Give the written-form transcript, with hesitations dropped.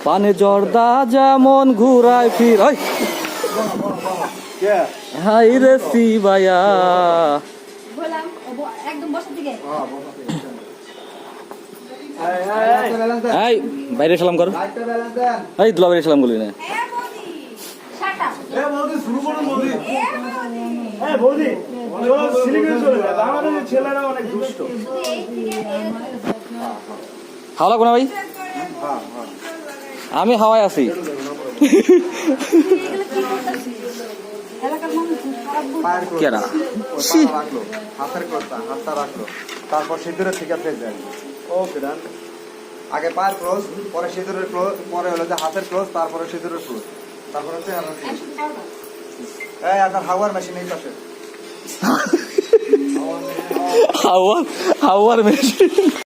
পানে জর্দা যেমন ঘুরায় ফির হাই রে শিবায়া। এই বাইরে সালাম কর, এই দুলা বাইরে সালাম করলি না। হাওলা কোনা ভাই, আমি হাওয়ায় আছি। তারপর সিঁদুরের থেকে যায় ওকে ডান। আগে পায়ের ক্লোজ, পরে সিঁদুরের ক্লোজ, পরে হলো যে হাতের ক্লোজ, তারপরে সিঁদুরের ক্লোজ, তারপরে হচ্ছে আপনার হাওয়ার মেশিন এই পাশে। হাওয়ার মেশিন